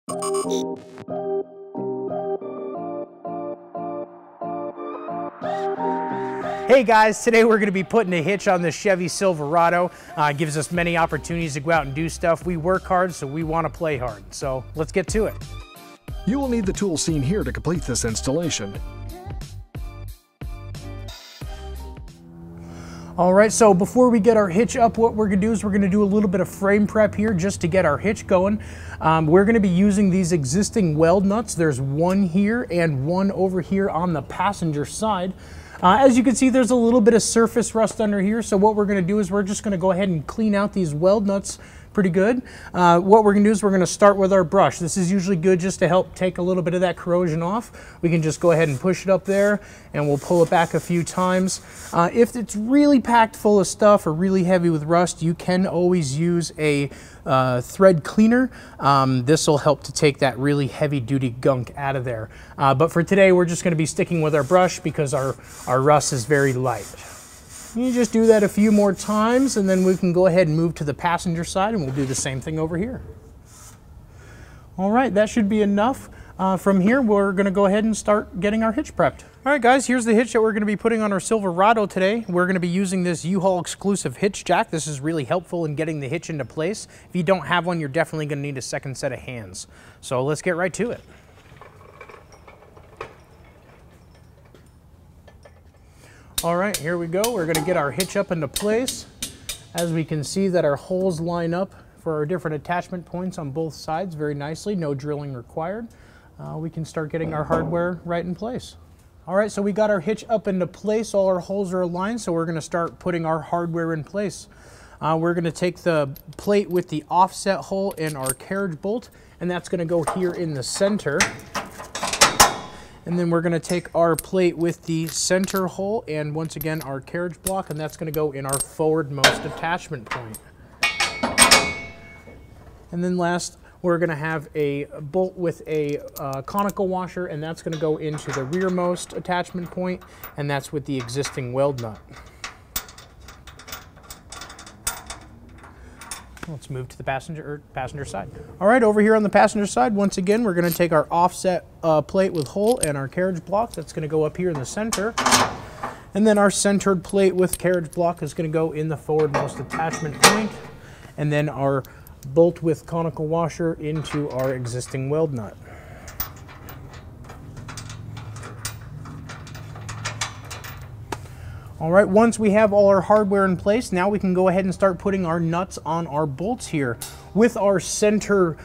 Hey guys, today we're going to be putting a hitch on the Chevy Silverado. It gives us many opportunities to go out and do stuff. We work hard, so we want to play hard. So let's get to it. You will need the tools seen here to complete this installation. All right, so before we get our hitch up, what we're gonna do is we're gonna do a little bit of frame prep here just to get our hitch going. We're gonna be using these existing weld nuts. There's one here and one over here on the passenger side. As you can see, there's a little bit of surface rust under here. So what we're gonna do is we're just gonna go ahead and clean out these weld nuts pretty good. What we're gonna do is we're gonna start with our brush. This is usually good just to help take a little bit of that corrosion off. We can just go ahead and push it up there and we'll pull it back a few times. If it's really packed full of stuff or really heavy with rust, you can always use a thread cleaner. This will help to take that really heavy duty gunk out of there. But for today, we're just gonna be sticking with our brush because our rust is very light. You just do that a few more times and then we can go ahead and move to the passenger side and we'll do the same thing over here. All right, that should be enough. From here, we're gonna go ahead and start getting our hitch prepped. All right guys, here's the hitch that we're gonna be putting on our Silverado today. We're gonna be using this U-Haul exclusive hitch jack. This is really helpful in getting the hitch into place. If you don't have one, you're definitely gonna need a second set of hands. So let's get right to it. All right, here we go. We're gonna get our hitch up into place. As we can see that our holes line up for our different attachment points on both sides very nicely, no drilling required. We can start getting our hardware right in place. All right, so we got our hitch up into place, all our holes are aligned, so we're gonna start putting our hardware in place. We're gonna take the plate with the offset hole in our carriage bolt, and that's gonna go here in the center. And then we're gonna take our plate with the center hole and once again our carriage block, and that's gonna go in our forwardmost attachment point. And then last, we're gonna have a bolt with a conical washer, and that's gonna go into the rearmost attachment point, and that's with the existing weld nut. Let's move to the passenger side. All right, over here on the passenger side, once again, we're gonna take our offset plate with hole and our carriage block. That's gonna go up here in the center. And then our centered plate with carriage block is gonna go in the forwardmost attachment point. And then our bolt with conical washer into our existing weld nut. All right, once we have all our hardware in place, now we can go ahead and start putting our nuts on our bolts here. With our center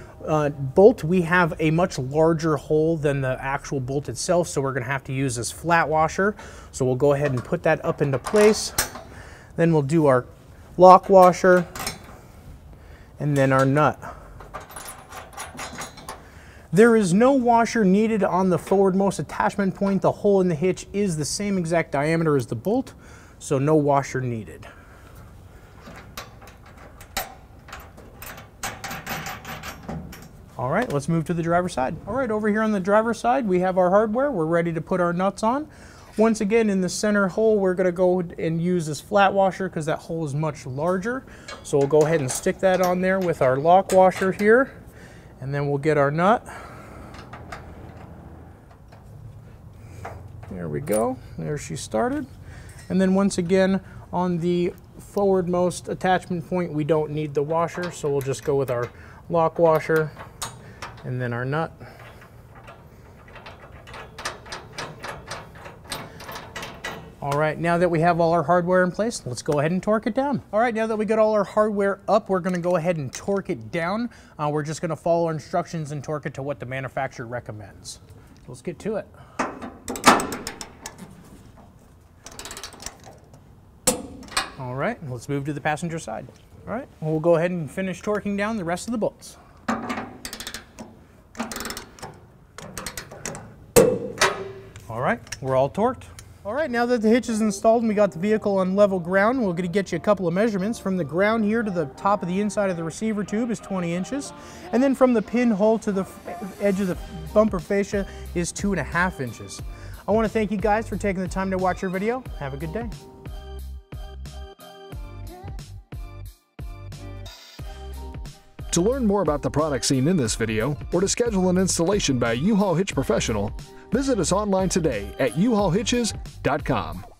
bolt, we have a much larger hole than the actual bolt itself, so we're gonna have to use this flat washer. So we'll go ahead and put that up into place. Then we'll do our lock washer and then our nut. There is no washer needed on the forwardmost attachment point. The hole in the hitch is the same exact diameter as the bolt, so no washer needed. All right, let's move to the driver's side. All right, over here on the driver's side, we have our hardware. We're ready to put our nuts on. Once again, in the center hole, we're gonna go and use this flat washer because that hole is much larger. So we'll go ahead and stick that on there with our lock washer here. And then we'll get our nut. There we go, there she started. And then once again, on the forwardmost attachment point, we don't need the washer, so we'll just go with our lock washer and then our nut. All right, now that we have all our hardware in place, let's go ahead and torque it down. All right, now that we got all our hardware up, we're gonna go ahead and torque it down. We're just gonna follow our instructions and torque it to what the manufacturer recommends. Let's get to it. All right, let's move to the passenger side. All right, we'll go ahead and finish torquing down the rest of the bolts. All right, we're all torqued. All right, now that the hitch is installed and we got the vehicle on level ground, we're gonna get you a couple of measurements. From the ground here to the top of the inside of the receiver tube is 20 inches. And then from the pinhole to the edge of the bumper fascia is 2.5 inches. I wanna thank you guys for taking the time to watch our video. Have a good day. To learn more about the product seen in this video, or to schedule an installation by a U-Haul Hitch professional, visit us online today at uhaulhitches.com.